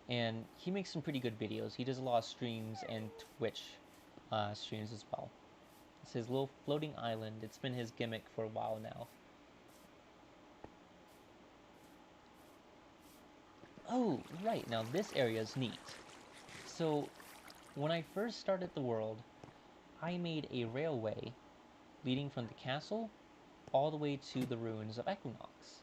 And he makes some pretty good videos. He does a lot of streams and Twitch streams as well. It's his little floating island. It's been his gimmick for a while now. Oh, right, now this area is neat. So, when I first started the world, I made a railway leading from the castle all the way to the ruins of Equinox.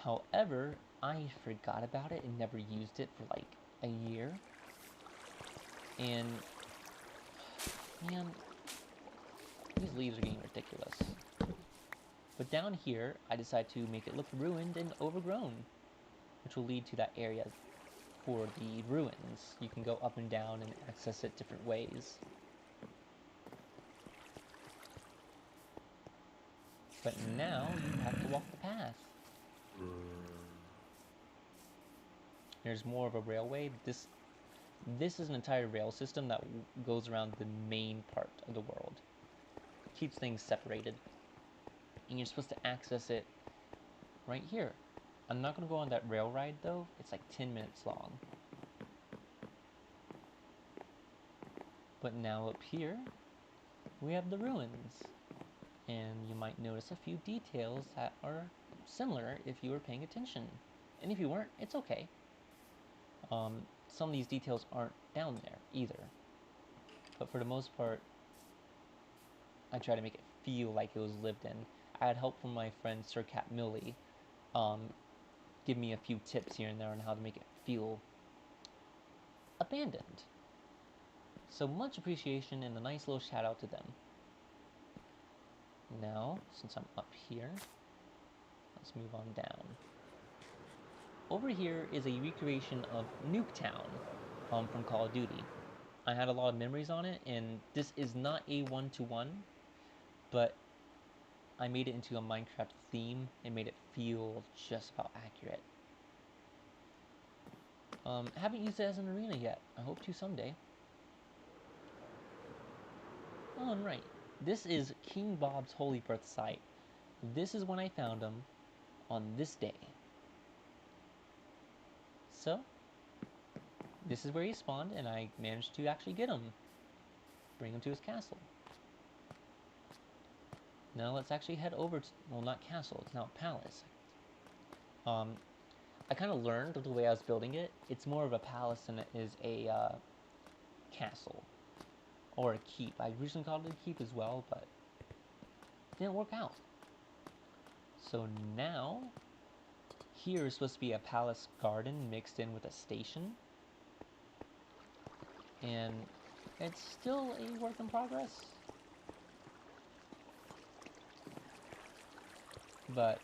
However, I forgot about it and never used it for like a year. And, man, these leaves are getting ridiculous. But down here, I decided to make it look ruined and overgrown, which will lead to that area for the ruins. You can go up and down and access it different ways. But now you have to walk the path. There's more of a railway. This is an entire rail system that goes around the main part of the world. It keeps things separated. And you're supposed to access it right here. I'm not going to go on that rail ride though. It's like 10 minutes long. But now up here, we have the ruins. And you might notice a few details that are similar if you were paying attention. And if you weren't, it's okay. Some of these details aren't down there either. But for the most part, I try to make it feel like it was lived in. I had help from my friend Sir Cat Millie, give me a few tips here and there on how to make it feel abandoned. So much appreciation and a nice little shout out to them. Now, since I'm up here, let's move on down. Over here is a recreation of Nuketown from Call of Duty. I had a lot of memories on it, and this is not a one-to-one, but I made it into a Minecraft theme and made it feel just about accurate. Haven't used it as an arena yet. I hope to someday. Oh, and right. This is King Bob's holy birth site. This is when I found him on this day. So, this is where he spawned, and I managed to actually get him. Bring him to his castle. Now let's actually head over to, well, not castle, it's now a palace. I kind of learned the way I was building it. It's more of a palace than it is a castle. Or a keep. I originally called it a keep as well, but it didn't work out. So now, here is supposed to be a palace garden mixed in with a station. And it's still a work in progress. But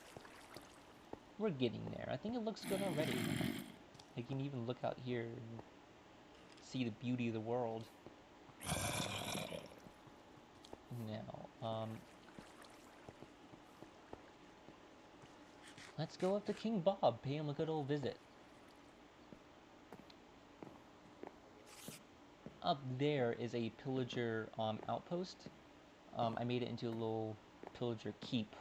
we're getting there. I think it looks good already. You can even look out here and see the beauty of the world. Now, let's go up to King Bob, pay him a good old visit. Up there is a pillager outpost. I made it into a little pillager keep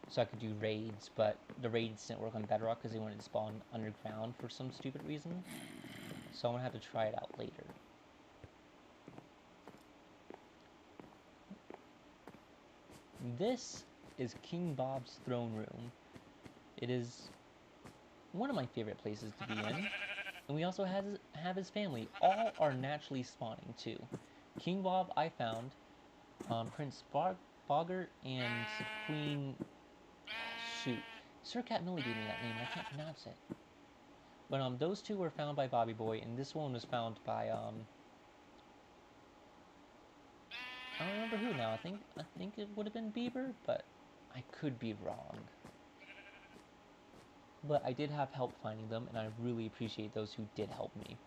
so I could do raids, but the raids didn't work on Bedrock because they wanted to spawn underground for some stupid reason. So I'm going to have to try it out later. This is King Bob's throne room. It is one of my favorite places to be in. And we also have his family. All are naturally spawning too. King Bob I found, Prince Boggart and Queen shoot. Sir Cat Millie gave me that name, and I can't pronounce it. But those two were found by Bobby Boy, and this one was found by I don't remember who now. I think it would have been Bieber, but I could be wrong. But I did have help finding them, and I really appreciate those who did help me.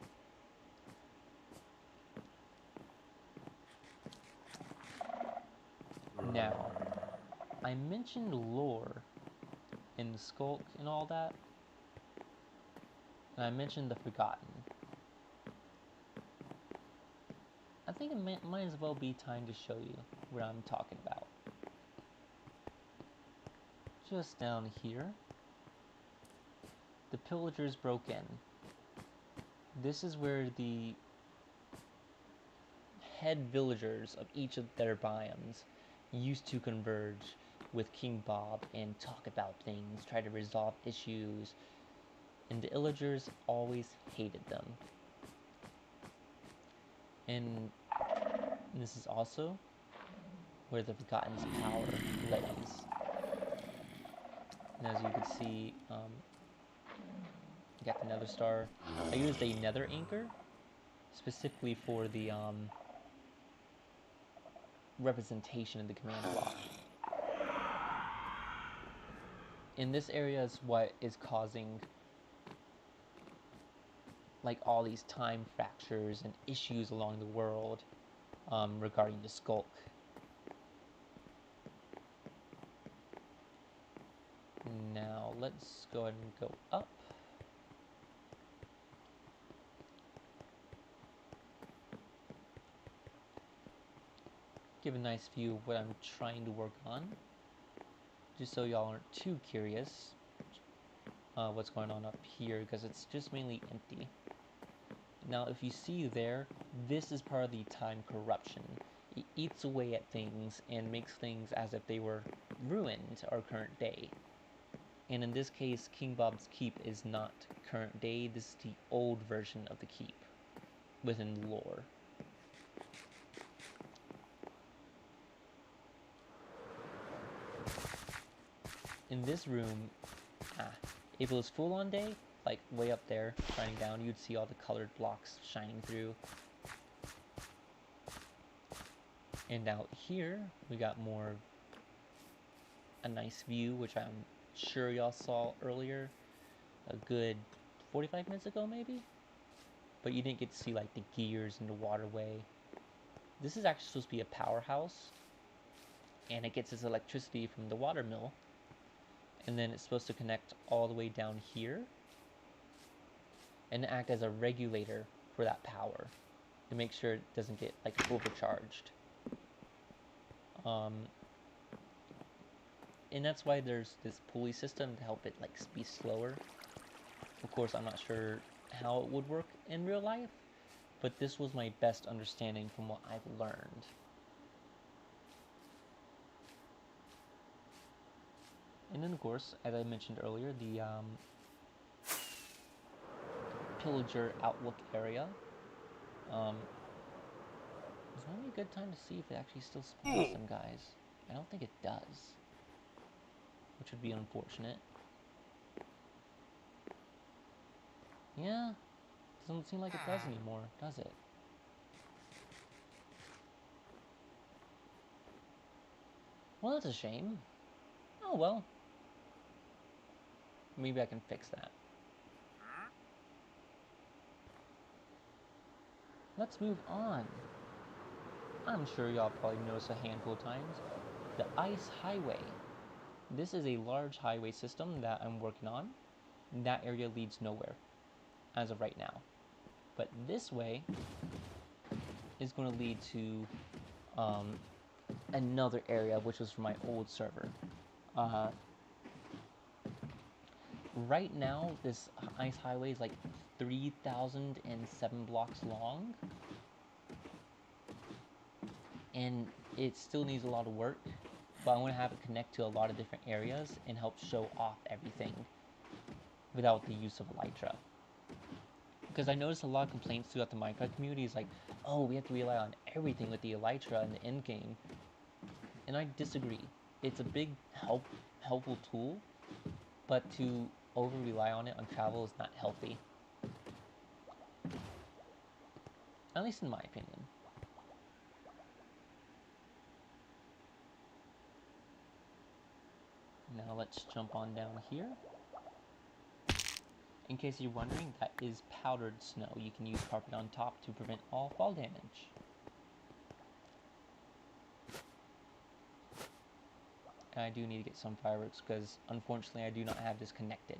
Now, I mentioned lore in the Skulk and all that, and I mentioned the Forgotten. I think it might as well be time to show you what I'm talking about. Just down here, the pillagers broke in. This is where the head villagers of each of their biomes used to converge with King Bob and talk about things, try to resolve issues, and the illagers always hated them. And this is also where the Forgotten's power lays. And as you can see, you got the Nether Star. I used a Nether Anchor specifically for the representation of the command block. And this area is what is causing like all these time fractures and issues along the world regarding the Skulk. Now let's go ahead and go up. Give a nice view of what I'm trying to work on, just so y'all aren't too curious what's going on up here, because it's just mainly empty. Now if you see there, this is part of the time corruption. It eats away at things and makes things as if they were ruined our current day. And in this case, King Bob's Keep is not current day, this is the old version of the keep within lore. In this room, if it was full on day, like way up there, shining down, you'd see all the colored blocks shining through. And out here, we got more a nice view, which I'm sure y'all saw earlier, a good 45 minutes ago maybe? But you didn't get to see like the gears and the waterway. This is actually supposed to be a powerhouse, and it gets its electricity from the water mill, and then it's supposed to connect all the way down here and act as a regulator for that power to make sure it doesn't get like overcharged. And that's why there's this pulley system to help it like be slower. Of course, I'm not sure how it would work in real life, but this was my best understanding from what I've learned. And then of course, as I mentioned earlier, the pillager outlook area. Is now a good time to see if it actually still spawns some guys? I don't think it does, which would be unfortunate. Yeah, doesn't seem like it does anymore, does it? Well, that's a shame. Oh well. Maybe I can fix that. Let's move on. I'm sure y'all probably noticed a handful of times. The Ice Highway. This is a large highway system that I'm working on. That area leads nowhere, as of right now. But this way is going to lead to another area, which was from my old server. Right now, this ice highway is like 3,007 blocks long, and it still needs a lot of work, but I want to have it connect to a lot of different areas and help show off everything without the use of Elytra. Because I noticed a lot of complaints throughout the Minecraft community is like, oh, we have to rely on everything with the Elytra in the end game. And I disagree. It's a big helpful tool, but to over rely on it on travel is not healthy. At least in my opinion. Now let's jump on down here. In case you're wondering, that is powdered snow. You can use carpet on top to prevent all fall damage. And I do need to get some fireworks because unfortunately I do not have this connected.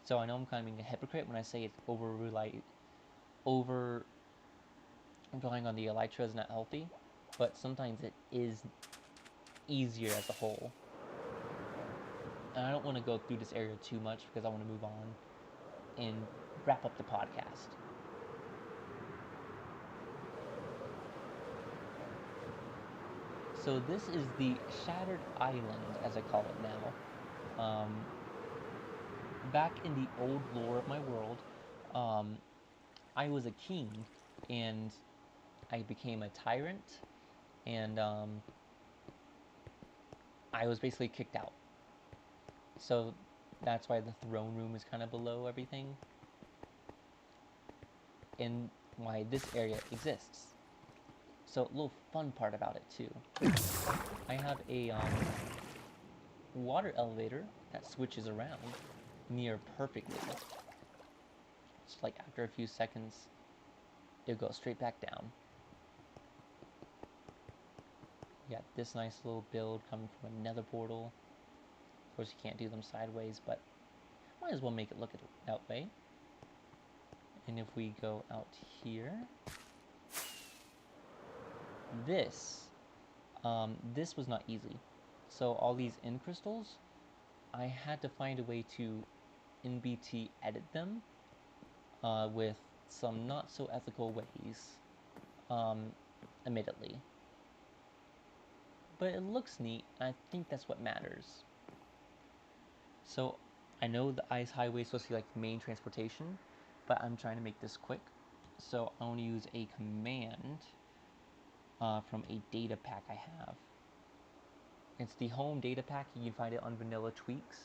So I know I'm kind of being a hypocrite when I say it's over relying on the elytra is not healthy, but sometimes it is easier as a whole. And I don't want to go through this area too much because I want to move on and wrap up the podcast. So this is the Shattered Island, as I call it now. Back in the old lore of my world, I was a king, and I became a tyrant, and I was basically kicked out. So that's why the throne room is kind of below everything, and why this area exists. So a little fun part about it too. I have a water elevator that switches around near perfectly. It's like after a few seconds, it'll go straight back down. You got this nice little build coming from another portal. Of course, you can't do them sideways, but might as well make it look that way. And if we go out here, this was not easy. So all these end crystals, I had to find a way to NBT edit them with some not so ethical ways, admittedly. But it looks neat, and I think that's what matters. So I know the ice highway is supposed to be like main transportation, but I'm trying to make this quick. So I want to use a command from a data pack I have. It's the home data pack. You can find it on Vanilla Tweaks,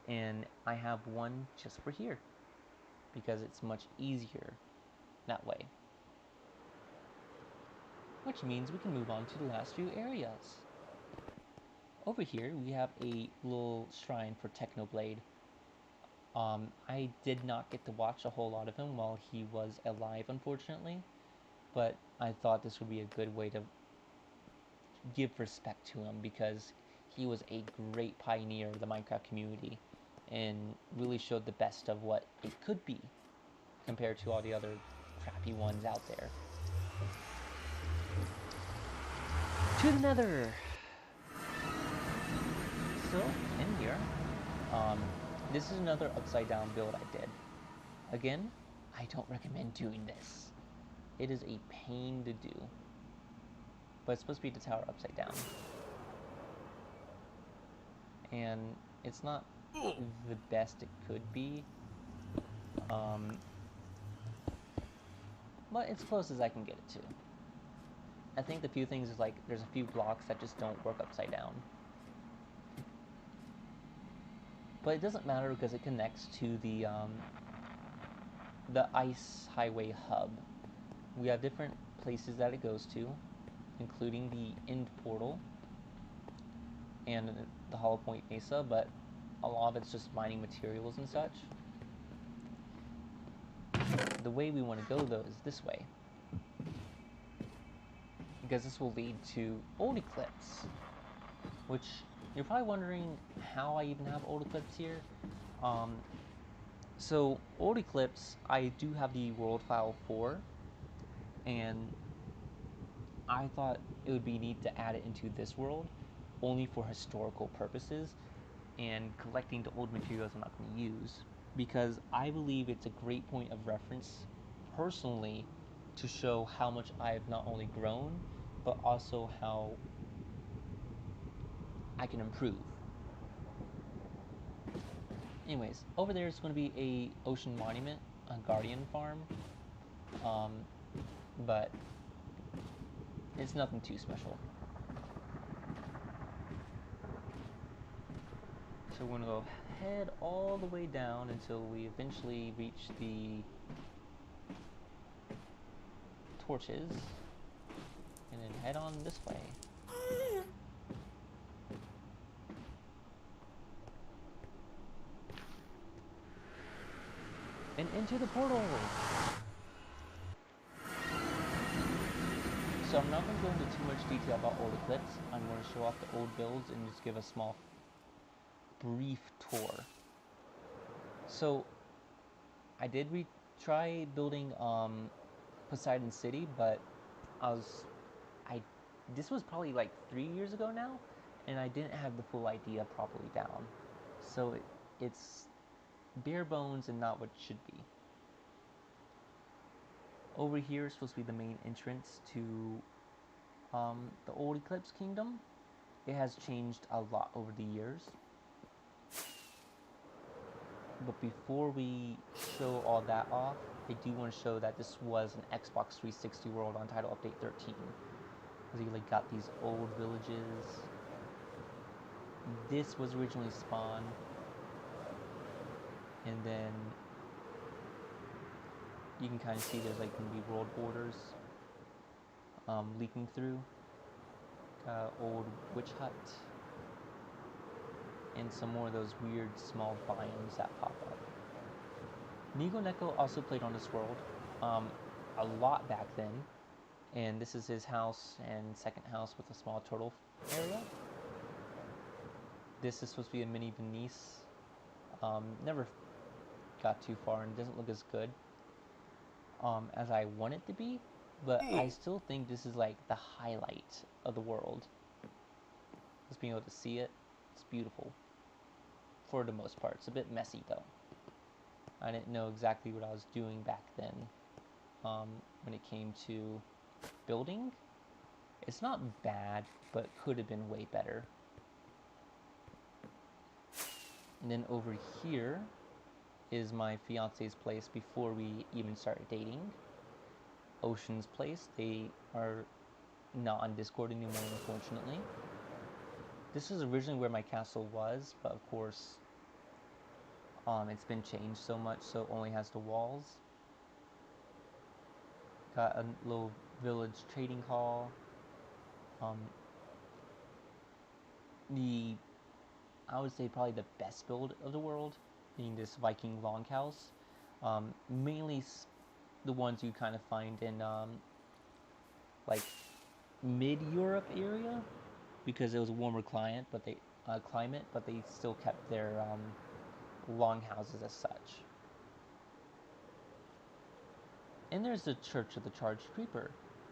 and I have one just for here because it's much easier that way. Which means we can move on to the last few areas. Over here we have a little shrine for Technoblade. I did not get to watch a whole lot of him while he was alive, unfortunately, but I thought this would be a good way to give respect to him because he was a great pioneer of the Minecraft community and really showed the best of what it could be compared to all the other crappy ones out there. To the Nether! So, in here, this is another upside down build I did. Again, I don't recommend doing this. It is a pain to do. But it's supposed to be the tower upside down. And it's not the best it could be. But it's close as I can get it to. I think the few things is like there's a few blocks that just don't work upside down. But it doesn't matter because it connects to the ice highway hub. We have different places that it goes to, including the end portal and the Hollow Point Mesa, but a lot of it's just mining materials and such. The way we want to go though is this way, because this will lead to Old Eclipse, which you're probably wondering how I even have Old Eclipse here. So Old Eclipse, I do have the world file for, and I thought it would be neat to add it into this world, only for historical purposes, and collecting the old materials I'm not going to use, because I believe it's a great point of reference, personally, to show how much I've not only grown, but also how I can improve. Anyways, over there is going to be a ocean monument, a guardian farm, but it's nothing too special. So we're going to go head all the way down until we eventually reach the torches, and then head on this way. And into the portal! So I'm not going to go into too much detail about old Eclipse. I'm going to show off the old builds and just give a small, brief tour. So I did try building Poseidon City, but this was probably like 3 years ago now, and I didn't have the full idea properly down. So it's bare bones and not what it should be. Over here is supposed to be the main entrance to the old Eclipse Kingdom. It has changed a lot over the years. But before we show all that off, I do want to show that this was an Xbox 360 world on Title Update 13. Because you like got these old villages. This was originally Spawn. And then you can kind of see there's like going to be world borders leaking through. Old witch hut. And some more of those weird small biomes that pop up. Nigo Neko also played on this world a lot back then. And this is his house and second house with a small turtle area. This is supposed to be a mini Venice. Never got too far and doesn't look as good as I want it to be, but I still think this is like the highlight of the world. Just being able to see it, it's beautiful for the most part. It's a bit messy though. I didn't know exactly what I was doing back then when it came to building. It's not bad, but could have been way better. And then over here is my fiance's place before we even started dating. Ocean's place. They are not on Discord anymore, unfortunately. This is originally where my castle was, but of course it's been changed so much, so it only has the walls. Got a little village trading hall. I would say probably the best build of the world, being this Viking longhouse. Mainly the ones you kind of find in like mid-Europe area, because it was a warmer climate, but they still kept their longhouses as such. And there's the Church of the Charged Creeper.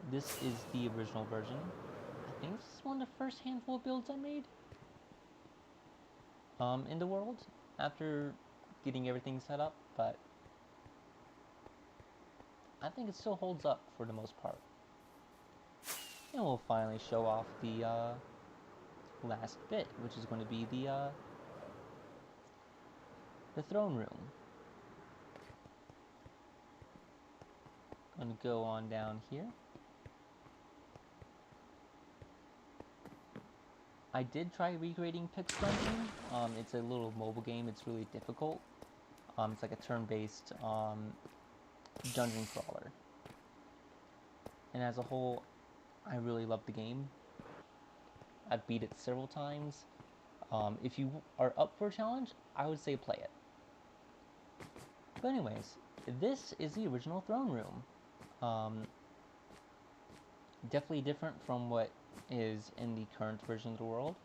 This is the original version. I think this is one of the first handful of builds I made in the world after getting everything set up, but I think it still holds up for the most part. And we'll finally show off the last bit, which is going to be the throne room. I'm going to go on down here. I did try recreating Pix Dungeon. It's a little mobile game. It's really difficult. It's like a turn-based dungeon crawler. And as a whole, I really love the game. I've beat it several times. If you are up for a challenge, I would say play it. But anyways, this is the original throne room. Definitely different from what is in the current version of the world.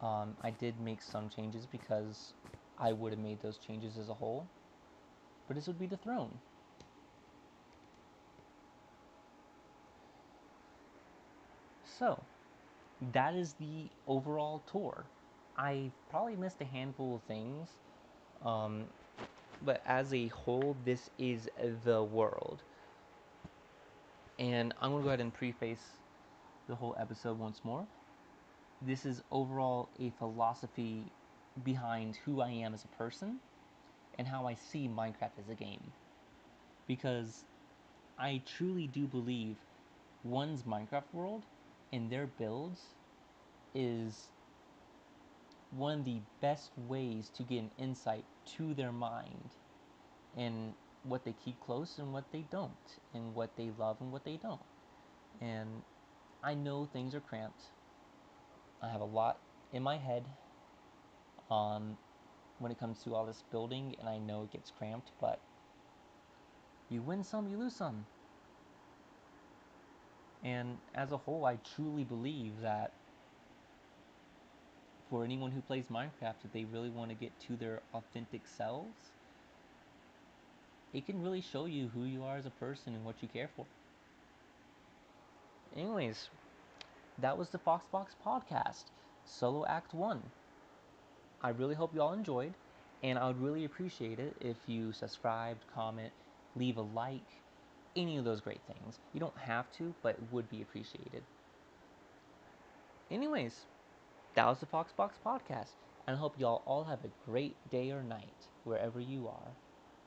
I did make some changes because I would have made those changes as a whole. But this would be the throne. So, that is the overall tour. I probably missed a handful of things, but as a whole, this is the world. And I'm going to go ahead and preface the whole episode once more. This is overall a philosophy behind who I am as a person and how I see Minecraft as a game. Because I truly do believe one's Minecraft world and their builds is one of the best ways to get an insight to their mind and what they keep close and what they don't, and what they love and what they don't. And I know things are cramped. I have a lot in my head on when it comes to all this building, and I know it gets cramped, but you win some, you lose some. And as a whole, I truly believe that for anyone who plays Minecraft, if they really want to get to their authentic selves, it can really show you who you are as a person and what you care for. Anyways, that was the Foxbox Podcast, Solo Act 1. I really hope you all enjoyed, and I would really appreciate it if you subscribed, comment, leave a like, any of those great things. You don't have to, but it would be appreciated. Anyways, that was the Foxbox Podcast, and I hope y'all all have a great day or night, wherever you are.